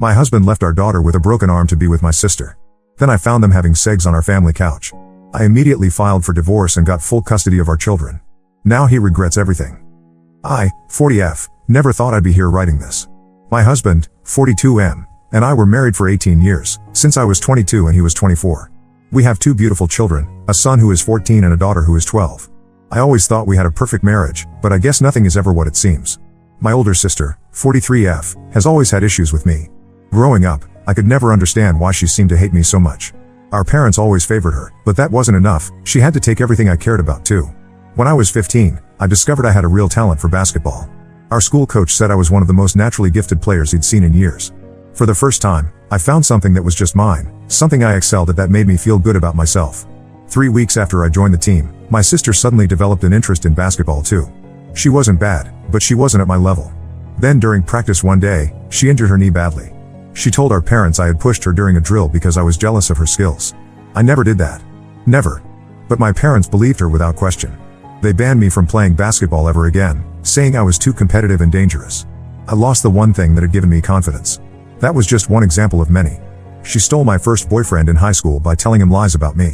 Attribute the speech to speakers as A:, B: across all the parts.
A: My husband left our daughter with a broken arm to be with my sister. Then I found them having segs on our family couch. I immediately filed for divorce and got full custody of our children. Now he regrets everything. I, 40F, never thought I'd be here writing this. My husband, 42M, and I were married for 18 years, since I was 22 and he was 24. We have 2 beautiful children, a son who is 14 and a daughter who is 12. I always thought we had a perfect marriage, but I guess nothing is ever what it seems. My older sister, 43F, has always had issues with me. Growing up, I could never understand why she seemed to hate me so much. Our parents always favored her, but that wasn't enough. She had to take everything I cared about too. When I was 15, I discovered I had a real talent for basketball. Our school coach said I was one of the most naturally gifted players he'd seen in years. For the first time, I found something that was just mine, something I excelled at that made me feel good about myself. 3 weeks after I joined the team, my sister suddenly developed an interest in basketball too. She wasn't bad, but she wasn't at my level. Then during practice one day, she injured her knee badly. She told our parents I had pushed her during a drill because I was jealous of her skills. I never did that. Never. But my parents believed her without question. They banned me from playing basketball ever again, saying I was too competitive and dangerous. I lost the one thing that had given me confidence. That was just one example of many. She stole my first boyfriend in high school by telling him lies about me.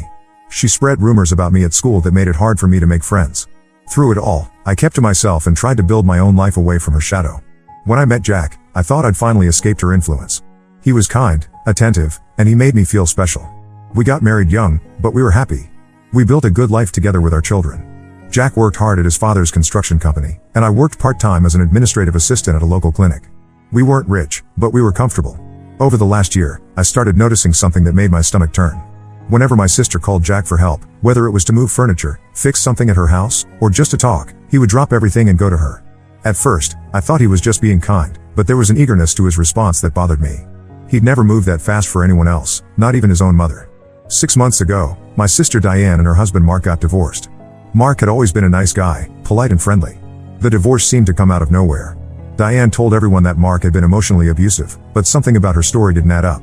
A: She spread rumors about me at school that made it hard for me to make friends. Through it all, I kept to myself and tried to build my own life away from her shadow. When I met Jack, I thought I'd finally escaped her influence. He was kind, attentive, and he made me feel special. We got married young, but we were happy. We built a good life together with our children. Jack worked hard at his father's construction company, and I worked part-time as an administrative assistant at a local clinic. We weren't rich, but we were comfortable. Over the last year, I started noticing something that made my stomach turn. Whenever my sister called Jack for help, whether it was to move furniture, fix something at her house, or just to talk, he would drop everything and go to her. At first, I thought he was just being kind, but there was an eagerness to his response that bothered me. He'd never moved that fast for anyone else, not even his own mother. 6 months ago, my sister Diane and her husband Mark got divorced. Mark had always been a nice guy, polite and friendly. The divorce seemed to come out of nowhere. Diane told everyone that Mark had been emotionally abusive, but something about her story didn't add up.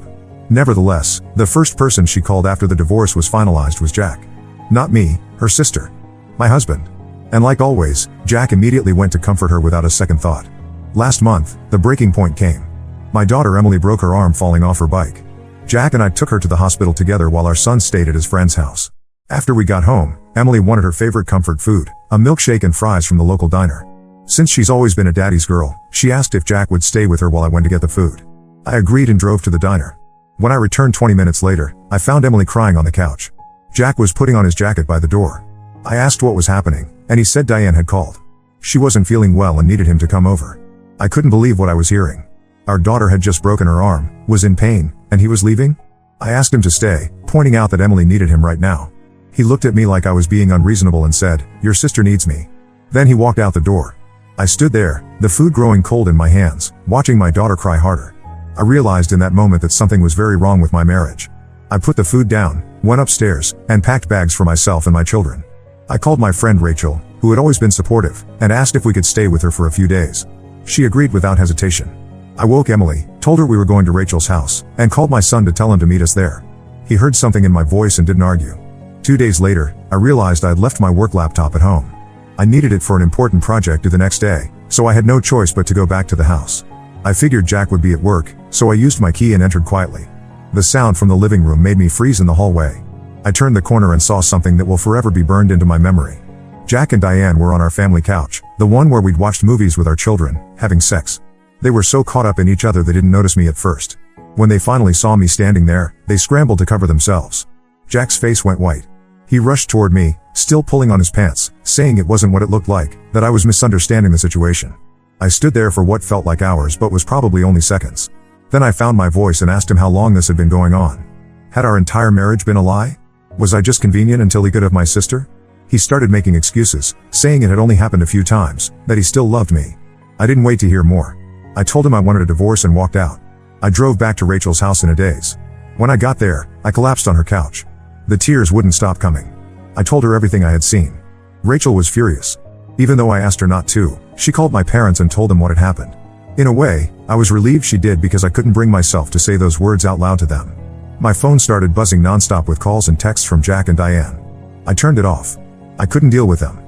A: Nevertheless, the first person she called after the divorce was finalized was Jack. Not me, her sister. My husband. And like always, Jack immediately went to comfort her without a second thought. Last month, the breaking point came. My daughter Emily broke her arm falling off her bike. Jack and I took her to the hospital together while our son stayed at his friend's house. After we got home, Emily wanted her favorite comfort food, a milkshake and fries from the local diner. Since she's always been a daddy's girl, she asked if Jack would stay with her while I went to get the food. I agreed and drove to the diner. When I returned 20 minutes later, I found Emily crying on the couch. Jack was putting on his jacket by the door. I asked what was happening, and he said Diane had called. She wasn't feeling well and needed him to come over. I couldn't believe what I was hearing. Our daughter had just broken her arm, was in pain, and he was leaving? I asked him to stay, pointing out that Emily needed him right now. He looked at me like I was being unreasonable and said, "Your sister needs me." Then he walked out the door. I stood there, the food growing cold in my hands, watching my daughter cry harder. I realized in that moment that something was very wrong with my marriage. I put the food down, went upstairs, and packed bags for myself and my children. I called my friend Rachel, who had always been supportive, and asked if we could stay with her for a few days. She agreed without hesitation. I woke Emily, told her we were going to Rachel's house, and called my son to tell him to meet us there. He heard something in my voice and didn't argue. 2 days later, I realized I had left my work laptop at home. I needed it for an important project due the next day, so I had no choice but to go back to the house. I figured Jack would be at work, so I used my key and entered quietly. The sound from the living room made me freeze in the hallway. I turned the corner and saw something that will forever be burned into my memory. Jack and Diane were on our family couch, the one where we'd watched movies with our children, having sex. They were so caught up in each other they didn't notice me at first. When they finally saw me standing there, they scrambled to cover themselves. Jack's face went white. He rushed toward me, still pulling on his pants, saying it wasn't what it looked like, that I was misunderstanding the situation. I stood there for what felt like hours but was probably only seconds. Then I found my voice and asked him how long this had been going on. Had our entire marriage been a lie? Was I just convenient until he could have my sister? He started making excuses, saying it had only happened a few times, that he still loved me. I didn't wait to hear more. I told him I wanted a divorce and walked out. I drove back to Rachel's house in a daze. When I got there, I collapsed on her couch. The tears wouldn't stop coming. I told her everything I had seen. Rachel was furious. Even though I asked her not to, she called my parents and told them what had happened. In a way, I was relieved she did because I couldn't bring myself to say those words out loud to them. My phone started buzzing nonstop with calls and texts from Jack and Diane. I turned it off. I couldn't deal with them.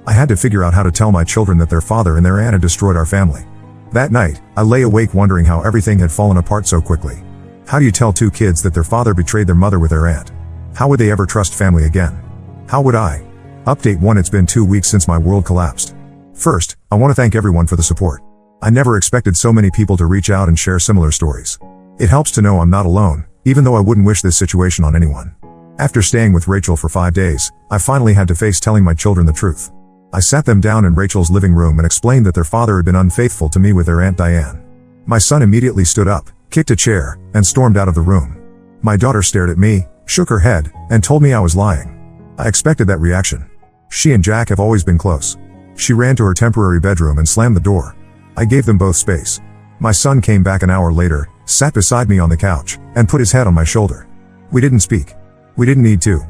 A: I had to figure out how to tell my children that their father and their aunt had destroyed our family. That night, I lay awake wondering how everything had fallen apart so quickly. How do you tell two kids that their father betrayed their mother with their aunt? How would they ever trust family again? How would I? Update 1. It's been 2 weeks since my world collapsed. First, I want to thank everyone for the support. I never expected so many people to reach out and share similar stories. It helps to know I'm not alone, even though I wouldn't wish this situation on anyone. After staying with Rachel for 5 days, I finally had to face telling my children the truth. I sat them down in Rachel's living room and explained that their father had been unfaithful to me with their Aunt Diane. My son immediately stood up, kicked a chair, and stormed out of the room. My daughter stared at me, shook her head, and told me I was lying. I expected that reaction. She and Jack have always been close. She ran to her temporary bedroom and slammed the door. I gave them both space. My son came back an hour later, sat beside me on the couch, and put his head on my shoulder. We didn't speak. We didn't need to.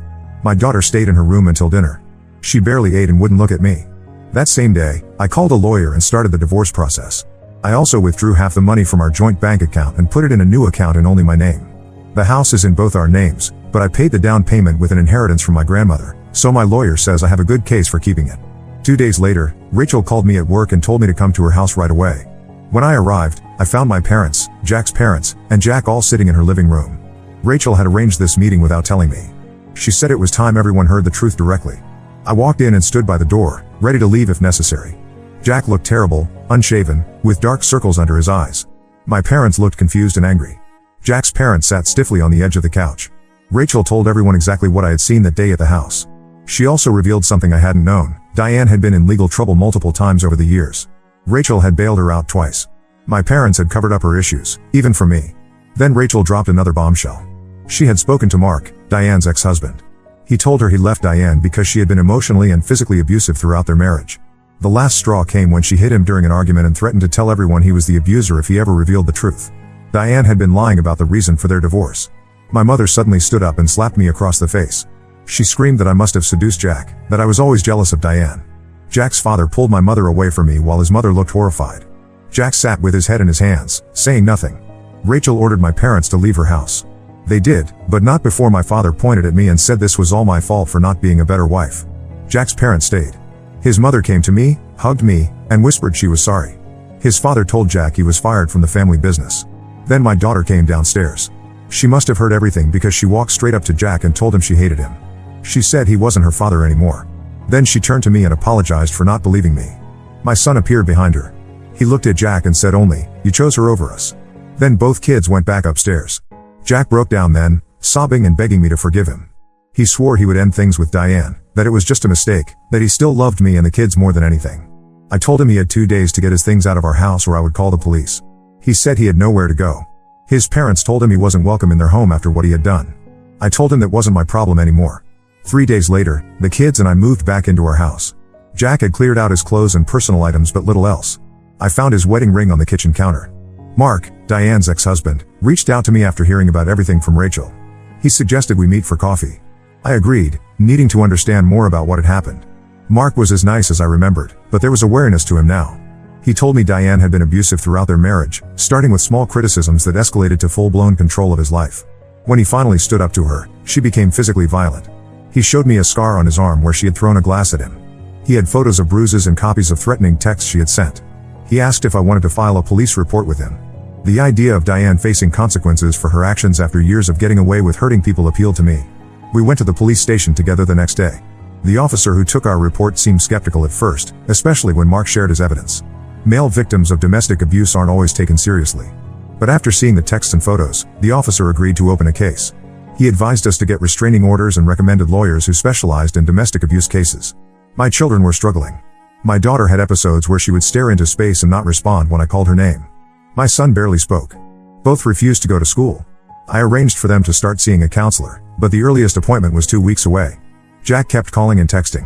A: My daughter stayed in her room until dinner. She barely ate and wouldn't look at me. That same day, I called a lawyer and started the divorce process. I also withdrew half the money from our joint bank account and put it in a new account in only my name. The house is in both our names, but I paid the down payment with an inheritance from my grandmother, so my lawyer says I have a good case for keeping it. 2 days later, Rachel called me at work and told me to come to her house right away. When I arrived, I found my parents, Jack's parents, and Jack all sitting in her living room. Rachel had arranged this meeting without telling me. She said it was time everyone heard the truth directly. I walked in and stood by the door, ready to leave if necessary. Jack looked terrible, unshaven, with dark circles under his eyes. My parents looked confused and angry. Jack's parents sat stiffly on the edge of the couch. Rachel told everyone exactly what I had seen that day at the house. She also revealed something I hadn't known. Diane had been in legal trouble multiple times over the years. Rachel had bailed her out twice. My parents had covered up her issues, even from me. Then Rachel dropped another bombshell. She had spoken to Mark, Diane's ex-husband. He told her he left Diane because she had been emotionally and physically abusive throughout their marriage. The last straw came when she hit him during an argument and threatened to tell everyone he was the abuser if he ever revealed the truth. Diane had been lying about the reason for their divorce. My mother suddenly stood up and slapped me across the face. She screamed that I must have seduced Jack, that I was always jealous of Diane. Jack's father pulled my mother away from me while his mother looked horrified. Jack sat with his head in his hands, saying nothing. Rachel ordered my parents to leave her house. They did, but not before my father pointed at me and said this was all my fault for not being a better wife. Jack's parents stayed. His mother came to me, hugged me, and whispered she was sorry. His father told Jack he was fired from the family business. Then my daughter came downstairs. She must have heard everything because she walked straight up to Jack and told him she hated him. She said he wasn't her father anymore. Then she turned to me and apologized for not believing me. My son appeared behind her. He looked at Jack and said only, "You chose her over us." Then both kids went back upstairs. Jack broke down then, sobbing and begging me to forgive him. He swore he would end things with Diane, that it was just a mistake, that he still loved me and the kids more than anything. I told him he had 2 days to get his things out of our house or I would call the police. He said he had nowhere to go. His parents told him he wasn't welcome in their home after what he had done. I told him that wasn't my problem anymore. 3 days later, the kids and I moved back into our house. Jack had cleared out his clothes and personal items but little else. I found his wedding ring on the kitchen counter. Mark, Diane's ex-husband, reached out to me after hearing about everything from Rachel. He suggested we meet for coffee. I agreed, needing to understand more about what had happened. Mark was as nice as I remembered, but there was awareness to him now. He told me Diane had been abusive throughout their marriage, starting with small criticisms that escalated to full-blown control of his life. When he finally stood up to her, she became physically violent. He showed me a scar on his arm where she had thrown a glass at him. He had photos of bruises and copies of threatening texts she had sent. He asked if I wanted to file a police report with him. The idea of Diane facing consequences for her actions after years of getting away with hurting people appealed to me. We went to the police station together the next day. The officer who took our report seemed skeptical at first, especially when Mark shared his evidence. Male victims of domestic abuse aren't always taken seriously. But after seeing the texts and photos, the officer agreed to open a case. He advised us to get restraining orders and recommended lawyers who specialized in domestic abuse cases. My children were struggling. My daughter had episodes where she would stare into space and not respond when I called her name. My son barely spoke. Both refused to go to school. I arranged for them to start seeing a counselor, but the earliest appointment was 2 weeks away. Jack kept calling and texting.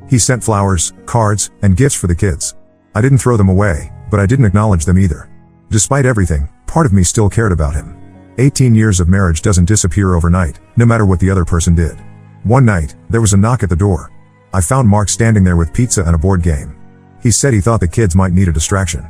A: He sent flowers, cards, and gifts for the kids. I didn't throw them away, but I didn't acknowledge them either. Despite everything, part of me still cared about him. 18 years of marriage doesn't disappear overnight, no matter what the other person did. One night, there was a knock at the door. I found Mark standing there with pizza and a board game. He said he thought the kids might need a distraction.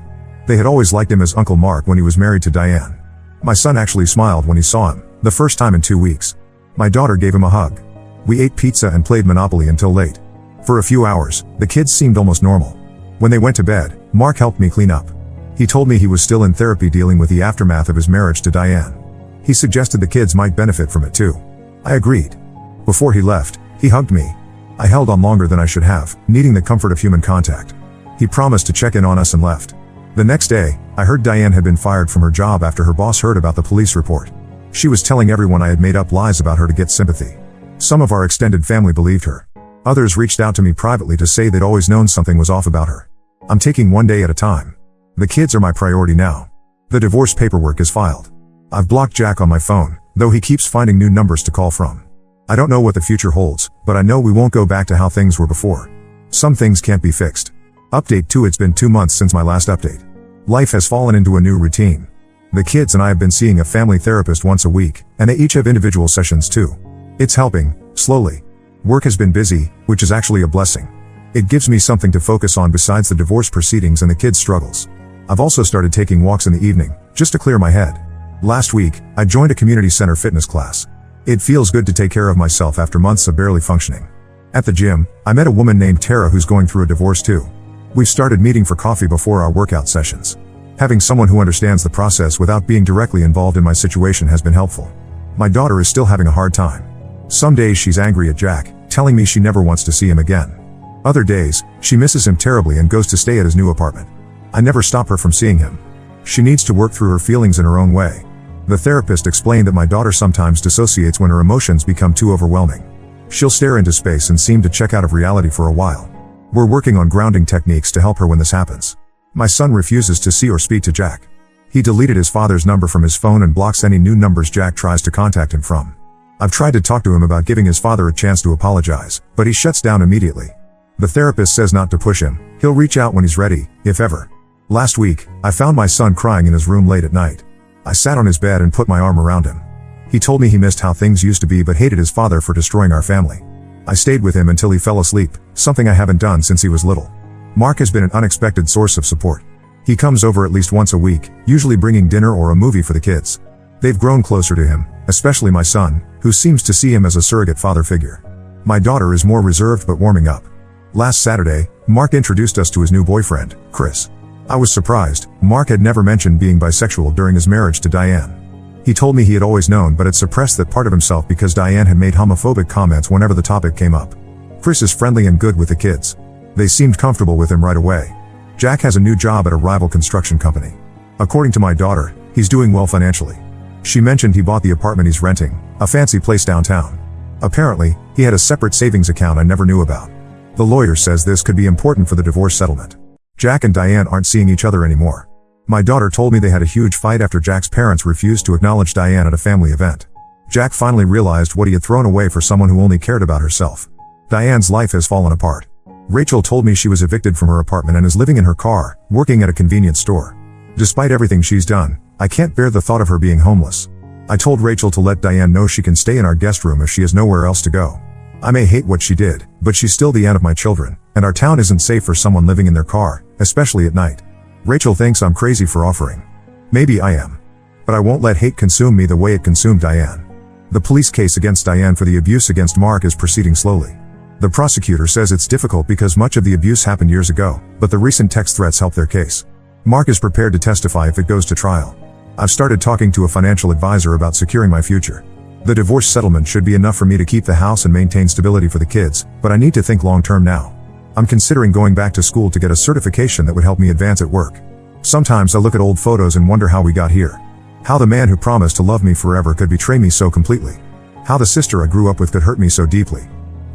A: They had always liked him as Uncle Mark when he was married to Diane. My son actually smiled when he saw him, the first time in 2 weeks. My daughter gave him a hug. We ate pizza and played Monopoly until late. For a few hours, the kids seemed almost normal. When they went to bed, Mark helped me clean up. He told me he was still in therapy dealing with the aftermath of his marriage to Diane. He suggested the kids might benefit from it too. I agreed. Before he left, he hugged me. I held on longer than I should have, needing the comfort of human contact. He promised to check in on us and left. The next day, I heard Diane had been fired from her job after her boss heard about the police report. She was telling everyone I had made up lies about her to get sympathy. Some of our extended family believed her. Others reached out to me privately to say they'd always known something was off about her. I'm taking one day at a time. The kids are my priority now. The divorce paperwork is filed. I've blocked Jack on my phone, though he keeps finding new numbers to call from. I don't know what the future holds, but I know we won't go back to how things were before. Some things can't be fixed. Update 2. It's been 2 months since my last update. Life has fallen into a new routine. The kids and I have been seeing a family therapist once a week, and they each have individual sessions too. It's helping, slowly. Work has been busy, which is actually a blessing. It gives me something to focus on besides the divorce proceedings and the kids' struggles. I've also started taking walks in the evening, just to clear my head. Last week, I joined a community center fitness class. It feels good to take care of myself after months of barely functioning. At the gym, I met a woman named Tara who's going through a divorce too. We've started meeting for coffee before our workout sessions. Having someone who understands the process without being directly involved in my situation has been helpful. My daughter is still having a hard time. Some days she's angry at Jack, telling me she never wants to see him again. Other days, she misses him terribly and goes to stay at his new apartment. I never stop her from seeing him. She needs to work through her feelings in her own way. The therapist explained that my daughter sometimes dissociates when her emotions become too overwhelming. She'll stare into space and seem to check out of reality for a while. We're working on grounding techniques to help her when this happens. My son refuses to see or speak to Jack. He deleted his father's number from his phone and blocks any new numbers Jack tries to contact him from. I've tried to talk to him about giving his father a chance to apologize, but he shuts down immediately. The therapist says not to push him. He'll reach out when he's ready, if ever. Last week, I found my son crying in his room late at night. I sat on his bed and put my arm around him. He told me he missed how things used to be but hated his father for destroying our family. I stayed with him until he fell asleep, something I haven't done since he was little. Mark has been an unexpected source of support. He comes over at least once a week, usually bringing dinner or a movie for the kids. They've grown closer to him, especially my son, who seems to see him as a surrogate father figure. My daughter is more reserved but warming up. Last Saturday, Mark introduced us to his new boyfriend, Chris. I was surprised. Mark had never mentioned being bisexual during his marriage to Diane. He told me he had always known but had suppressed that part of himself because Diane had made homophobic comments whenever the topic came up. Chris is friendly and good with the kids. They seemed comfortable with him right away. Jack has a new job at a rival construction company. According to my daughter, he's doing well financially. She mentioned he bought the apartment he's renting, a fancy place downtown. Apparently, he had a separate savings account I never knew about. The lawyer says this could be important for the divorce settlement. Jack and Diane aren't seeing each other anymore. My daughter told me they had a huge fight after Jack's parents refused to acknowledge Diane at a family event. Jack finally realized what he had thrown away for someone who only cared about herself. Diane's life has fallen apart. Rachel told me she was evicted from her apartment and is living in her car, working at a convenience store. Despite everything she's done, I can't bear the thought of her being homeless. I told Rachel to let Diane know she can stay in our guest room if she has nowhere else to go. I may hate what she did, but she's still the aunt of my children, and our town isn't safe for someone living in their car, especially at night. Rachel thinks I'm crazy for offering. Maybe I am. But I won't let hate consume me the way it consumed Diane. The police case against Diane for the abuse against Mark is proceeding slowly. The prosecutor says it's difficult because much of the abuse happened years ago, but the recent text threats help their case. Mark is prepared to testify if it goes to trial. I've started talking to a financial advisor about securing my future. The divorce settlement should be enough for me to keep the house and maintain stability for the kids, but I need to think long-term now. I'm considering going back to school to get a certification that would help me advance at work. Sometimes I look at old photos and wonder how we got here. How the man who promised to love me forever could betray me so completely. How the sister I grew up with could hurt me so deeply.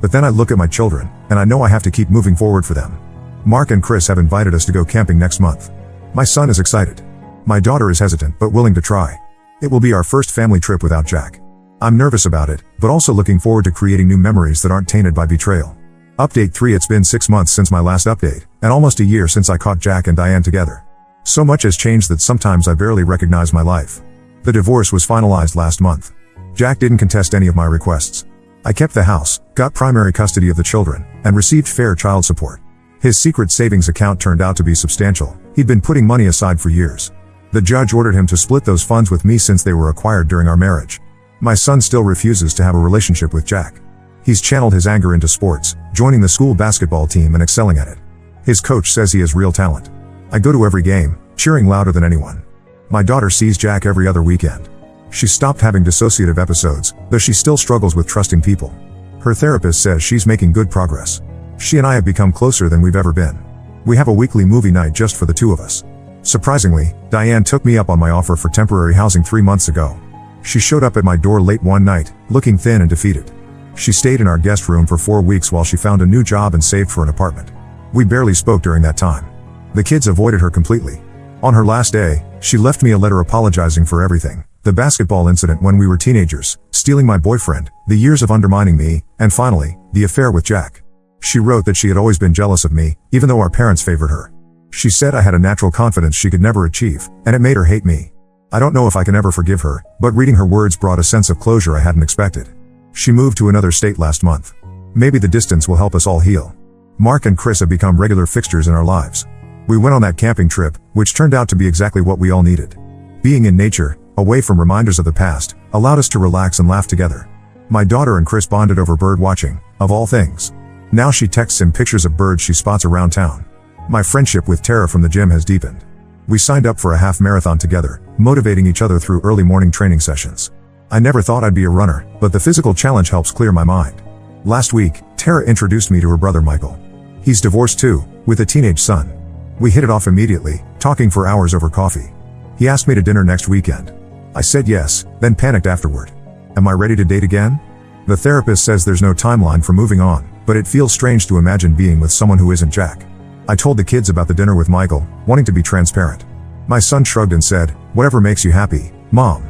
A: But then I look at my children, and I know I have to keep moving forward for them. Mark and Chris have invited us to go camping next month. My son is excited. My daughter is hesitant but willing to try. It will be our first family trip without Jack. I'm nervous about it, but also looking forward to creating new memories that aren't tainted by betrayal. Update 3. It's been 6 months since my last update, and almost a year since I caught Jack and Diane together. So much has changed that sometimes I barely recognize my life. The divorce was finalized last month. Jack didn't contest any of my requests. I kept the house, got primary custody of the children, and received fair child support. His secret savings account turned out to be substantial. He'd been putting money aside for years. The judge ordered him to split those funds with me since they were acquired during our marriage. My son still refuses to have a relationship with Jack. He's channeled his anger into sports, joining the school basketball team and excelling at it. His coach says he has real talent. I go to every game, cheering louder than anyone. My daughter sees Jack every other weekend. She stopped having dissociative episodes, though she still struggles with trusting people. Her therapist says she's making good progress. She and I have become closer than we've ever been. We have a weekly movie night just for the two of us. Surprisingly, Diane took me up on my offer for temporary housing 3 months ago. She showed up at my door late one night, looking thin and defeated. She stayed in our guest room for 4 weeks while she found a new job and saved for an apartment. We barely spoke during that time. The kids avoided her completely. On her last day, she left me a letter apologizing for everything: the basketball incident when we were teenagers, stealing my boyfriend, the years of undermining me, and finally, the affair with Jack. She wrote that she had always been jealous of me, even though our parents favored her. She said I had a natural confidence she could never achieve, and it made her hate me. I don't know if I can ever forgive her, but reading her words brought a sense of closure I hadn't expected. She moved to another state last month. Maybe the distance will help us all heal. Mark and Chris have become regular fixtures in our lives. We went on that camping trip, which turned out to be exactly what we all needed. Being in nature, away from reminders of the past, allowed us to relax and laugh together. My daughter and Chris bonded over bird watching, of all things. Now she texts him pictures of birds she spots around town. My friendship with Tara from the gym has deepened. We signed up for a half marathon together, motivating each other through early morning training sessions. I never thought I'd be a runner, but the physical challenge helps clear my mind. Last week, Tara introduced me to her brother Michael. He's divorced too, with a teenage son. We hit it off immediately, talking for hours over coffee. He asked me to dinner next weekend. I said yes, then panicked afterward. Am I ready to date again? The therapist says there's no timeline for moving on, but it feels strange to imagine being with someone who isn't Jack. I told the kids about the dinner with Michael, wanting to be transparent. My son shrugged and said, "Whatever makes you happy, Mom."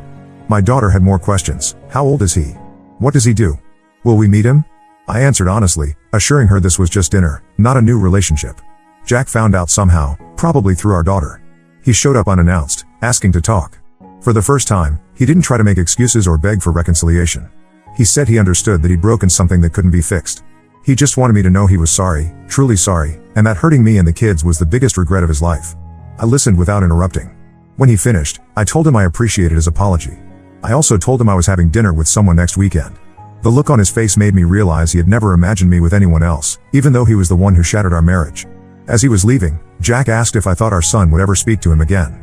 A: My daughter had more questions. How old is he? What does he do? Will we meet him? I answered honestly, assuring her this was just dinner, not a new relationship. Jack found out somehow, probably through our daughter. He showed up unannounced, asking to talk. For the first time, he didn't try to make excuses or beg for reconciliation. He said he understood that he'd broken something that couldn't be fixed. He just wanted me to know he was sorry, truly sorry, and that hurting me and the kids was the biggest regret of his life. I listened without interrupting. When he finished, I told him I appreciated his apology. I also told him I was having dinner with someone next weekend. The look on his face made me realize he had never imagined me with anyone else, even though he was the one who shattered our marriage. As he was leaving, Jack asked if I thought our son would ever speak to him again.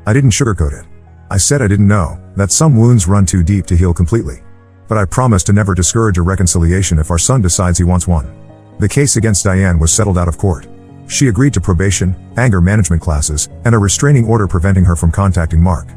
A: I didn't sugarcoat it. I said I didn't know, that some wounds run too deep to heal completely. But I promised to never discourage a reconciliation if our son decides he wants one. The case against Diane was settled out of court. She agreed to probation, anger management classes, and a restraining order preventing her from contacting Mark.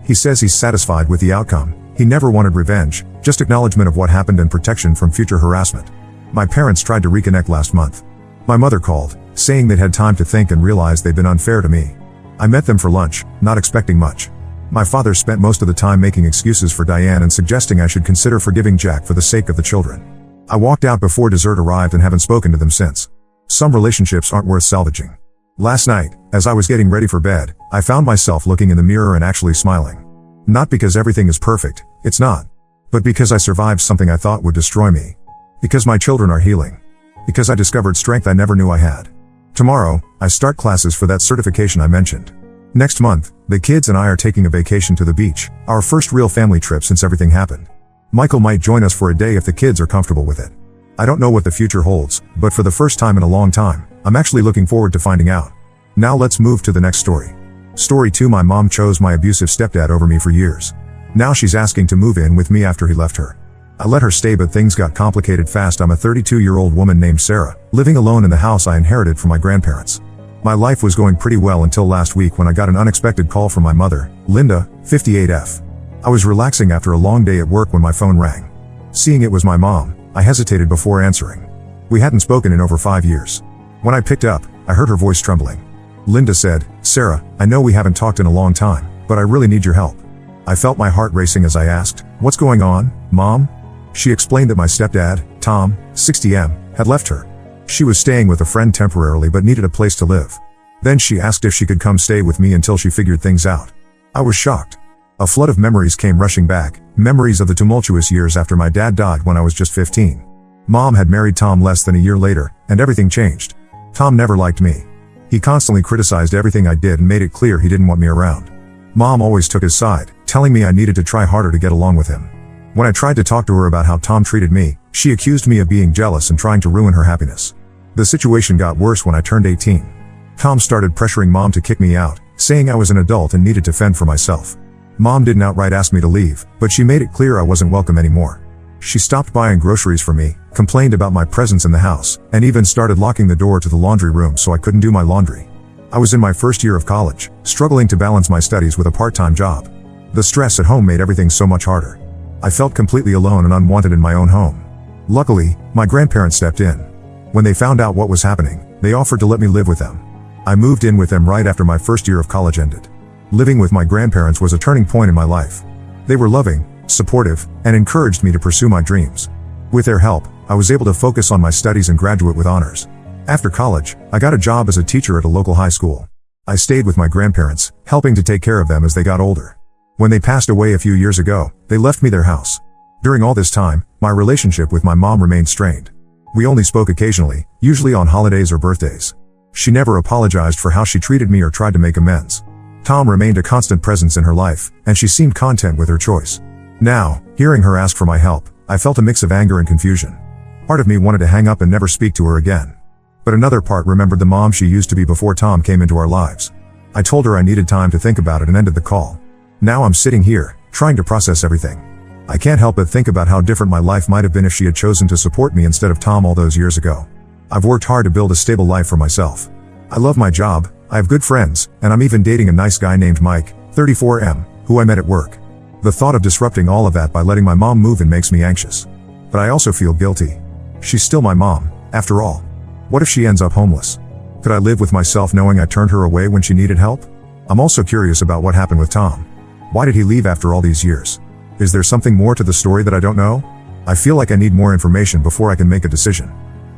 A: He says he's satisfied with the outcome. He never wanted revenge, just acknowledgement of what happened and protection from future harassment. My parents tried to reconnect last month. My mother called, saying they'd had time to think and realized they'd been unfair to me. I met them for lunch, not expecting much. My father spent most of the time making excuses for Diane and suggesting I should consider forgiving Jack for the sake of the children. I walked out before dessert arrived and haven't spoken to them since. Some relationships aren't worth salvaging. Last night, as I was getting ready for bed, I found myself looking in the mirror and actually smiling. Not because everything is perfect, it's not. But because I survived something I thought would destroy me. Because my children are healing. Because I discovered strength I never knew I had. Tomorrow, I start classes for that certification I mentioned. Next month, the kids and I are taking a vacation to the beach, our first real family trip since everything happened. Michael might join us for a day if the kids are comfortable with it. I don't know what the future holds, but for the first time in a long time, I'm actually looking forward to finding out. Now let's move to the next story. Story 2. My mom chose my abusive stepdad over me for years. Now she's asking to move in with me after he left her. I let her stay, but things got complicated fast. I'm a 32-year-old woman named Sarah, living alone in the house I inherited from my grandparents. My life was going pretty well until last week when I got an unexpected call from my mother, Linda, 58F. I was relaxing after a long day at work when my phone rang. Seeing it was my mom, I hesitated before answering. We hadn't spoken in over 5 years. When I picked up, I heard her voice trembling. Linda said, "Sarah, I know we haven't talked in a long time, but I really need your help." I felt my heart racing as I asked, "What's going on, Mom?" She explained that my stepdad, Tom, 60M, had left her. She was staying with a friend temporarily but needed a place to live. Then she asked if she could come stay with me until she figured things out. I was shocked. A flood of memories came rushing back, memories of the tumultuous years after my dad died when I was just 15. Mom had married Tom less than a year later, and everything changed. Tom never liked me. He constantly criticized everything I did and made it clear he didn't want me around. Mom always took his side, telling me I needed to try harder to get along with him. When I tried to talk to her about how Tom treated me, she accused me of being jealous and trying to ruin her happiness. The situation got worse when I turned 18. Tom started pressuring Mom to kick me out, saying I was an adult and needed to fend for myself. Mom didn't outright ask me to leave, but she made it clear I wasn't welcome anymore. She stopped buying groceries for me, complained about my presence in the house, and even started locking the door to the laundry room so I couldn't do my laundry. I was in my first year of college, struggling to balance my studies with a part-time job. The stress at home made everything so much harder. I felt completely alone and unwanted in my own home. Luckily, my grandparents stepped in. When they found out what was happening, they offered to let me live with them. I moved in with them right after my first year of college ended. Living with my grandparents was a turning point in my life. They were loving, supportive, and encouraged me to pursue my dreams. With their help, I was able to focus on my studies and graduate with honors. After college, I got a job as a teacher at a local high school. I stayed with my grandparents, helping to take care of them as they got older. When they passed away a few years ago, they left me their house. During all this time, my relationship with my mom remained strained. We only spoke occasionally, usually on holidays or birthdays. She never apologized for how she treated me or tried to make amends. Tom remained a constant presence in her life, and she seemed content with her choice. Now, hearing her ask for my help, I felt a mix of anger and confusion. Part of me wanted to hang up and never speak to her again. But another part remembered the mom she used to be before Tom came into our lives. I told her I needed time to think about it and ended the call. Now I'm sitting here, trying to process everything. I can't help but think about how different my life might have been if she had chosen to support me instead of Tom all those years ago. I've worked hard to build a stable life for myself. I love my job, I have good friends, and I'm even dating a nice guy named Mike, 34M, who I met at work. The thought of disrupting all of that by letting my mom move in makes me anxious. But I also feel guilty. She's still my mom, after all. What if she ends up homeless? Could I live with myself knowing I turned her away when she needed help? I'm also curious about what happened with Tom. Why did he leave after all these years? Is there something more to the story that I don't know? I feel like I need more information before I can make a decision.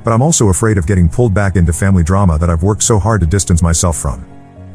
A: But I'm also afraid of getting pulled back into family drama that I've worked so hard to distance myself from.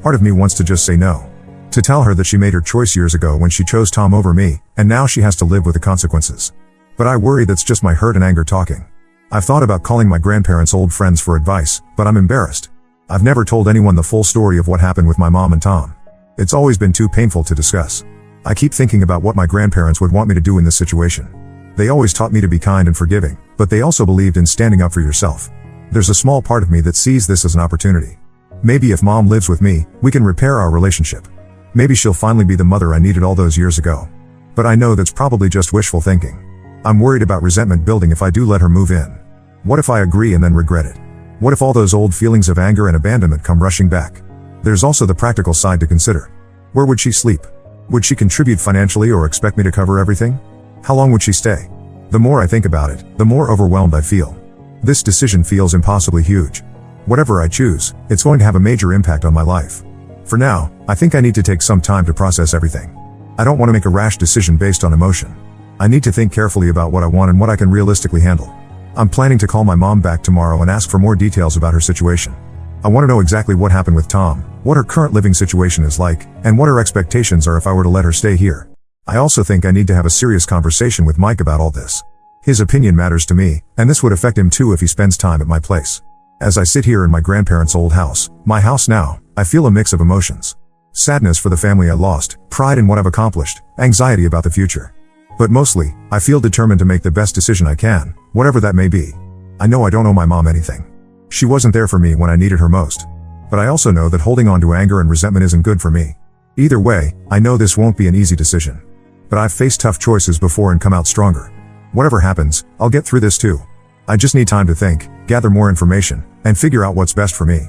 A: Part of me wants to just say no. To tell her that she made her choice years ago when she chose Tom over me, and now she has to live with the consequences. But I worry that's just my hurt and anger talking. I've thought about calling my grandparents' old friends for advice, but I'm embarrassed. I've never told anyone the full story of what happened with my mom and Tom. It's always been too painful to discuss. I keep thinking about what my grandparents would want me to do in this situation. They always taught me to be kind and forgiving, but they also believed in standing up for yourself. There's a small part of me that sees this as an opportunity. Maybe if Mom lives with me, we can repair our relationship. Maybe she'll finally be the mother I needed all those years ago. But I know that's probably just wishful thinking. I'm worried about resentment building if I do let her move in. What if I agree and then regret it? What if all those old feelings of anger and abandonment come rushing back? There's also the practical side to consider. Where would she sleep? Would she contribute financially or expect me to cover everything? How long would she stay? The more I think about it, the more overwhelmed I feel. This decision feels impossibly huge. Whatever I choose, it's going to have a major impact on my life. For now, I think I need to take some time to process everything. I don't want to make a rash decision based on emotion. I need to think carefully about what I want and what I can realistically handle. I'm planning to call my mom back tomorrow and ask for more details about her situation. I want to know exactly what happened with Tom, what her current living situation is like, and what her expectations are if I were to let her stay here. I also think I need to have a serious conversation with Mike about all this. His opinion matters to me, and this would affect him too if he spends time at my place. As I sit here in my grandparents' old house, my house now, I feel a mix of emotions. Sadness for the family I lost, pride in what I've accomplished, anxiety about the future. But mostly, I feel determined to make the best decision I can, whatever that may be. I know I don't owe my mom anything. She wasn't there for me when I needed her most. But I also know that holding on to anger and resentment isn't good for me. Either way, I know this won't be an easy decision. But I've faced tough choices before and come out stronger. Whatever happens, I'll get through this too. I just need time to think, gather more information, and figure out what's best for me.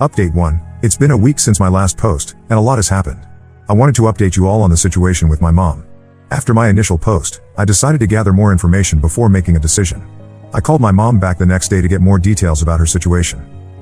A: Update 1. It's been a week since my last post, and a lot has happened. I wanted to update you all on the situation with my mom. After my initial post, I decided to gather more information before making a decision. I called my mom back the next day to get more details about her situation.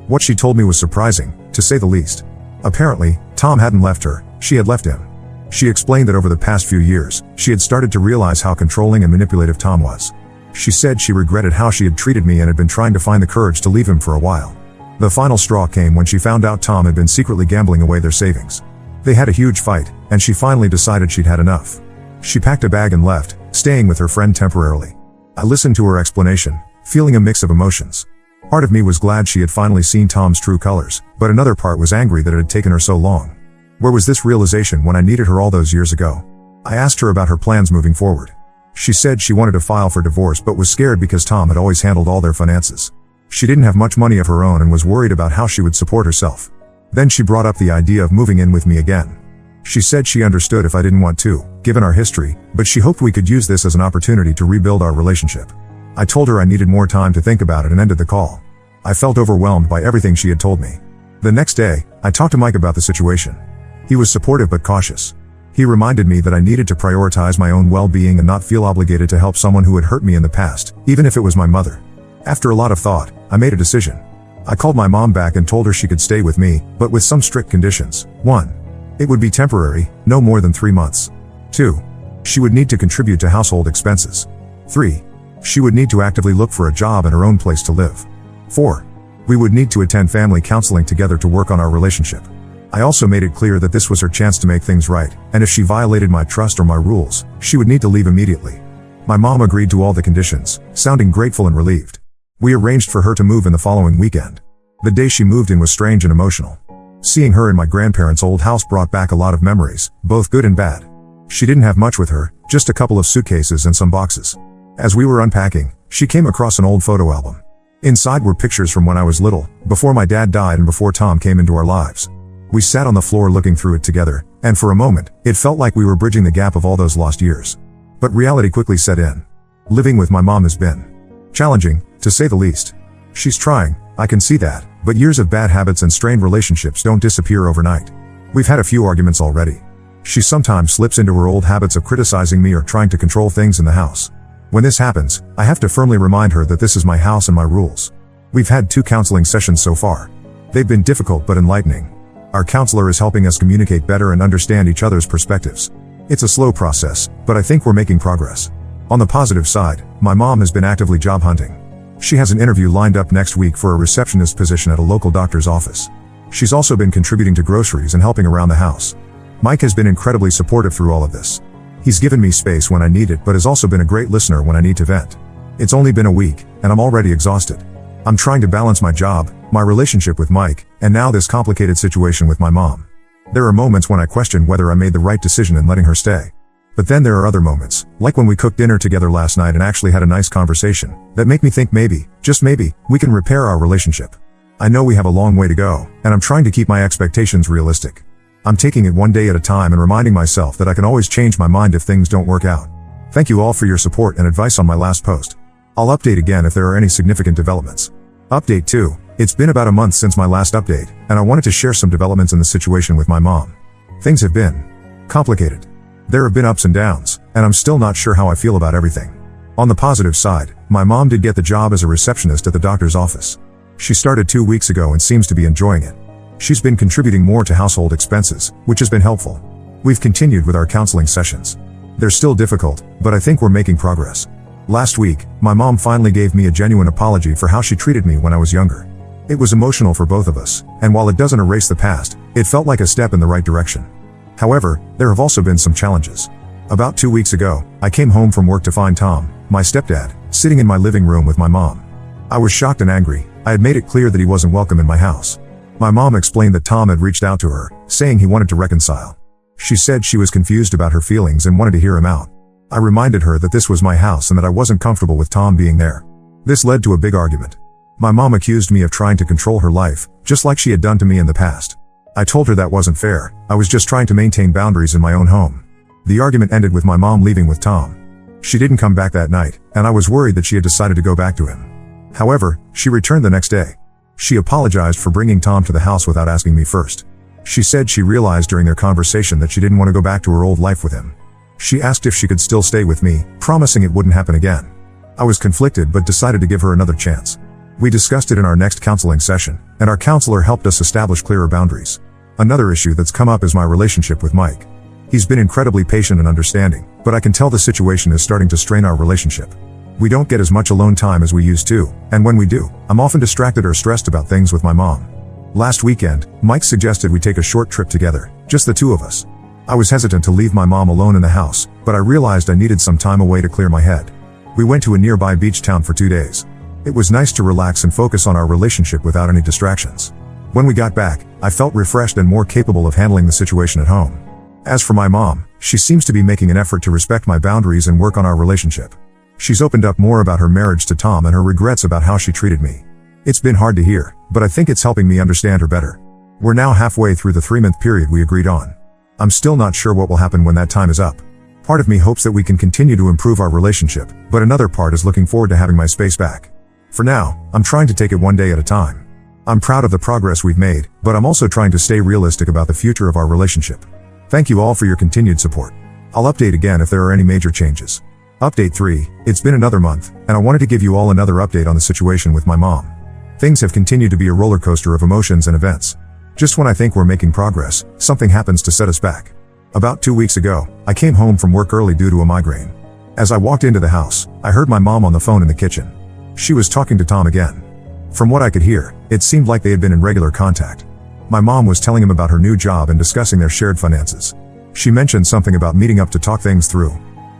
A: What she told me was surprising, to say the least. Apparently, Tom hadn't left her, she had left him. She explained that over the past few years, she had started to realize how controlling and manipulative Tom was. She said she regretted how she had treated me and had been trying to find the courage to leave him for a while. The final straw came when she found out Tom had been secretly gambling away their savings. They had a huge fight, and she finally decided she'd had enough. She packed a bag and left, staying with her friend temporarily. I listened to her explanation, feeling a mix of emotions. Part of me was glad she had finally seen Tom's true colors, but another part was angry that it had taken her so long. Where was this realization when I needed her all those years ago? I asked her about her plans moving forward. She said she wanted to file for divorce but was scared because Tom had always handled all their finances. She didn't have much money of her own and was worried about how she would support herself. Then she brought up the idea of moving in with me again. She said she understood if I didn't want to, given our history, but she hoped we could use this as an opportunity to rebuild our relationship. I told her I needed more time to think about it and ended the call. I felt overwhelmed by everything she had told me. The next day, I talked to Mike about the situation. He was supportive but cautious. He reminded me that I needed to prioritize my own well-being and not feel obligated to help someone who had hurt me in the past, even if it was my mother. After a lot of thought, I made a decision. I called my mom back and told her she could stay with me, but with some strict conditions. 1. It would be temporary, no more than 3 months. 2. She would need to contribute to household expenses. 3. She would need to actively look for a job and her own place to live. 4. We would need to attend family counseling together to work on our relationship. I also made it clear that this was her chance to make things right, and if she violated my trust or my rules, she would need to leave immediately. My mom agreed to all the conditions, sounding grateful and relieved. We arranged for her to move in the following weekend. The day she moved in was strange and emotional. Seeing her in my grandparents' old house brought back a lot of memories, both good and bad. She didn't have much with her, just a couple of suitcases and some boxes. As we were unpacking, she came across an old photo album. Inside were pictures from when I was little, before my dad died and before Tom came into our lives. We sat on the floor looking through it together, and for a moment, it felt like we were bridging the gap of all those lost years. But reality quickly set in. Living with my mom has been challenging, to say the least. She's trying, I can see that, but years of bad habits and strained relationships don't disappear overnight. We've had a few arguments already. She sometimes slips into her old habits of criticizing me or trying to control things in the house. When this happens, I have to firmly remind her that this is my house and my rules. We've had 2 counseling sessions so far. They've been difficult but enlightening. Our counselor is helping us communicate better and understand each other's perspectives. It's a slow process, but I think we're making progress. On the positive side, my mom has been actively job hunting. She has an interview lined up next week for a receptionist position at a local doctor's office. She's also been contributing to groceries and helping around the house. Mike has been incredibly supportive through all of this. He's given me space when I need it but has also been a great listener when I need to vent. It's only been a week, and I'm already exhausted. I'm trying to balance my job, my relationship with Mike, and now this complicated situation with my mom. There are moments when I question whether I made the right decision in letting her stay. But then there are other moments, like when we cooked dinner together last night and actually had a nice conversation, that make me think maybe, just maybe, we can repair our relationship. I know we have a long way to go, and I'm trying to keep my expectations realistic. I'm taking it one day at a time and reminding myself that I can always change my mind if things don't work out. Thank you all for your support and advice on my last post. I'll update again if there are any significant developments. Update 2. It's been about a month since my last update, and I wanted to share some developments in the situation with my mom. Things have been complicated. There have been ups and downs, and I'm still not sure how I feel about everything. On the positive side, my mom did get the job as a receptionist at the doctor's office. She started 2 weeks ago and seems to be enjoying it. She's been contributing more to household expenses, which has been helpful. We've continued with our counseling sessions. They're still difficult, but I think we're making progress. Last week, my mom finally gave me a genuine apology for how she treated me when I was younger. It was emotional for both of us, and while it doesn't erase the past, it felt like a step in the right direction. However, there have also been some challenges. About 2 weeks ago, I came home from work to find Tom, my stepdad, sitting in my living room with my mom. I was shocked and angry. I had made it clear that he wasn't welcome in my house. My mom explained that Tom had reached out to her, saying he wanted to reconcile. She said she was confused about her feelings and wanted to hear him out. I reminded her that this was my house and that I wasn't comfortable with Tom being there. This led to a big argument. My mom accused me of trying to control her life, just like she had done to me in the past. I told her that wasn't fair. I was just trying to maintain boundaries in my own home. The argument ended with my mom leaving with Tom. She didn't come back that night, and I was worried that she had decided to go back to him. However, she returned the next day. She apologized for bringing Tom to the house without asking me first. She said she realized during their conversation that she didn't want to go back to her old life with him. She asked if she could still stay with me, promising it wouldn't happen again. I was conflicted but decided to give her another chance. We discussed it in our next counseling session, and our counselor helped us establish clearer boundaries. Another issue that's come up is my relationship with Mike. He's been incredibly patient and understanding, but I can tell the situation is starting to strain our relationship. We don't get as much alone time as we used to, and when we do, I'm often distracted or stressed about things with my mom. Last weekend, Mike suggested we take a short trip together, just the 2 of us. I was hesitant to leave my mom alone in the house, but I realized I needed some time away to clear my head. We went to a nearby beach town for 2 days. It was nice to relax and focus on our relationship without any distractions. When we got back, I felt refreshed and more capable of handling the situation at home. As for my mom, she seems to be making an effort to respect my boundaries and work on our relationship. She's opened up more about her marriage to Tom and her regrets about how she treated me. It's been hard to hear, but I think it's helping me understand her better. We're now halfway through the 3-month period we agreed on. I'm still not sure what will happen when that time is up. Part of me hopes that we can continue to improve our relationship, but another part is looking forward to having my space back. For now, I'm trying to take it one day at a time. I'm proud of the progress we've made, but I'm also trying to stay realistic about the future of our relationship. Thank you all for your continued support. I'll update again if there are any major changes. Update 3, it's been another month, and I wanted to give you all another update on the situation with my mom. Things have continued to be a roller coaster of emotions and events. Just when I think we're making progress, something happens to set us back. About 2 weeks ago, I came home from work early due to a migraine. As I walked into the house, I heard my mom on the phone in the kitchen. She was talking to Tom again. From what I could hear, it seemed like they had been in regular contact. My mom was telling him about her new job and discussing their shared finances. She mentioned something about meeting up to talk things through.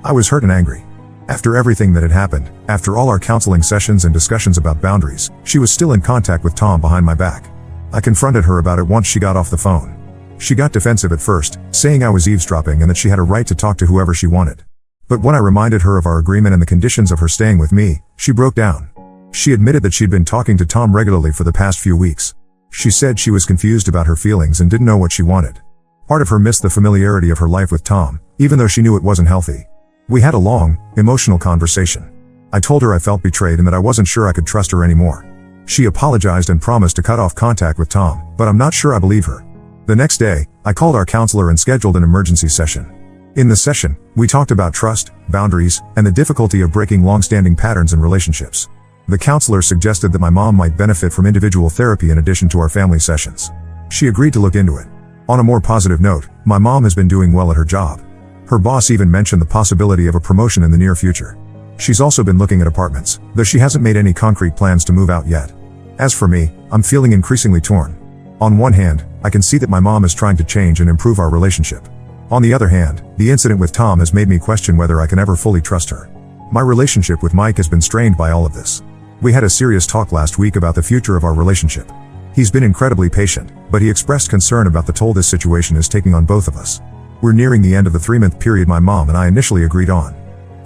A: I was hurt and angry. After everything that had happened, after all our counseling sessions and discussions about boundaries, she was still in contact with Tom behind my back. I confronted her about it once she got off the phone. She got defensive at first, saying I was eavesdropping and that she had a right to talk to whoever she wanted. But when I reminded her of our agreement and the conditions of her staying with me, she broke down. She admitted that she'd been talking to Tom regularly for the past few weeks. She said she was confused about her feelings and didn't know what she wanted. Part of her missed the familiarity of her life with Tom, even though she knew it wasn't healthy. We had a long, emotional conversation. I told her I felt betrayed and that I wasn't sure I could trust her anymore. She apologized and promised to cut off contact with Tom, but I'm not sure I believe her. The next day, I called our counselor and scheduled an emergency session. In the session, we talked about trust, boundaries, and the difficulty of breaking long-standing patterns in relationships. The counselor suggested that my mom might benefit from individual therapy in addition to our family sessions. She agreed to look into it. On a more positive note, my mom has been doing well at her job. Her boss even mentioned the possibility of a promotion in the near future. She's also been looking at apartments, though she hasn't made any concrete plans to move out yet. As for me, I'm feeling increasingly torn. On one hand, I can see that my mom is trying to change and improve our relationship. On the other hand, the incident with Tom has made me question whether I can ever fully trust her. My relationship with Mike has been strained by all of this. We had a serious talk last week about the future of our relationship. He's been incredibly patient, but he expressed concern about the toll this situation is taking on both of us. We're nearing the end of the 3-month period my mom and I initially agreed on.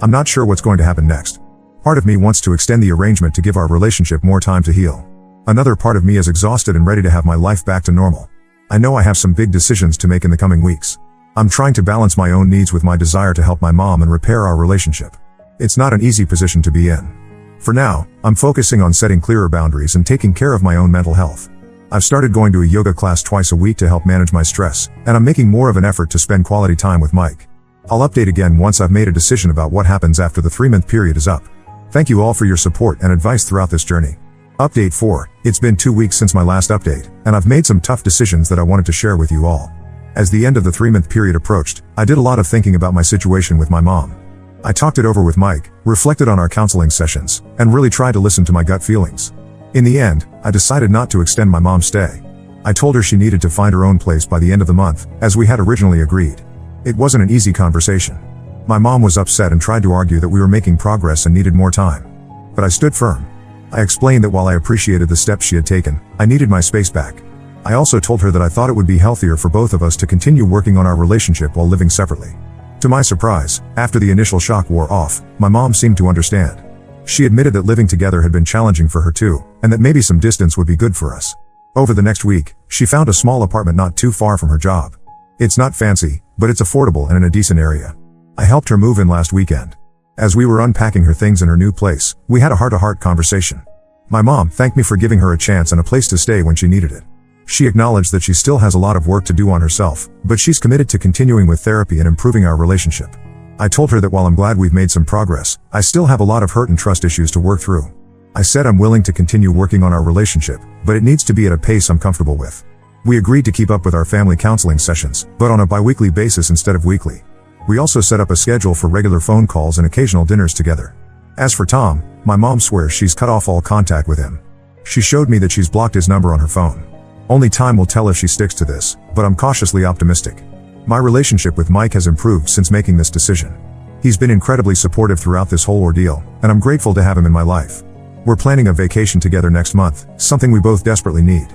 A: I'm not sure what's going to happen next. Part of me wants to extend the arrangement to give our relationship more time to heal. Another part of me is exhausted and ready to have my life back to normal. I know I have some big decisions to make in the coming weeks. I'm trying to balance my own needs with my desire to help my mom and repair our relationship. It's not an easy position to be in. For now, I'm focusing on setting clearer boundaries and taking care of my own mental health. I've started going to a yoga class twice a week to help manage my stress, and I'm making more of an effort to spend quality time with Mike. I'll update again once I've made a decision about what happens after the 3-month period is up. Thank you all for your support and advice throughout this journey. Update 4, it's been 2 weeks since my last update, and I've made some tough decisions that I wanted to share with you all. As the end of the 3-month period approached, I did a lot of thinking about my situation with my mom. I talked it over with Mike, reflected on our counseling sessions, and really tried to listen to my gut feelings. In the end, I decided not to extend my mom's stay. I told her she needed to find her own place by the end of the month, as we had originally agreed. It wasn't an easy conversation. My mom was upset and tried to argue that we were making progress and needed more time. But I stood firm. I explained that while I appreciated the steps she had taken, I needed my space back. I also told her that I thought it would be healthier for both of us to continue working on our relationship while living separately. To my surprise, after the initial shock wore off, my mom seemed to understand. She admitted that living together had been challenging for her too, and that maybe some distance would be good for us. Over the next week, she found a small apartment not too far from her job. It's not fancy, but it's affordable and in a decent area. I helped her move in last weekend. As we were unpacking her things in her new place, we had a heart-to-heart conversation. My mom thanked me for giving her a chance and a place to stay when she needed it. She acknowledged that she still has a lot of work to do on herself, but she's committed to continuing with therapy and improving our relationship. I told her that while I'm glad we've made some progress, I still have a lot of hurt and trust issues to work through. I said I'm willing to continue working on our relationship, but it needs to be at a pace I'm comfortable with. We agreed to keep up with our family counseling sessions, but on a bi-weekly basis instead of weekly. We also set up a schedule for regular phone calls and occasional dinners together. As for Tom, my mom swears she's cut off all contact with him. She showed me that she's blocked his number on her phone. Only time will tell if she sticks to this, but I'm cautiously optimistic. My relationship with Mike has improved since making this decision. He's been incredibly supportive throughout this whole ordeal, and I'm grateful to have him in my life. We're planning a vacation together next month, something we both desperately need.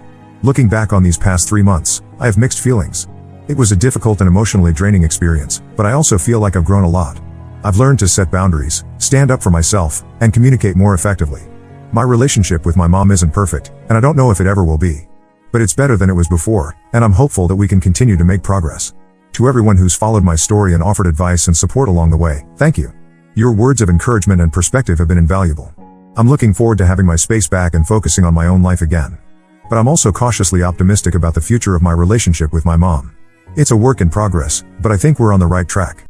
A: Looking back on these past 3 months, I have mixed feelings. It was a difficult and emotionally draining experience, but I also feel like I've grown a lot. I've learned to set boundaries, stand up for myself, and communicate more effectively. My relationship with my mom isn't perfect, and I don't know if it ever will be. But it's better than it was before, and I'm hopeful that we can continue to make progress. To everyone who's followed my story and offered advice and support along the way, thank you. Your words of encouragement and perspective have been invaluable. I'm looking forward to having my space back and focusing on my own life again. But I'm also cautiously optimistic about the future of my relationship with my mom. It's a work in progress, but I think we're on the right track.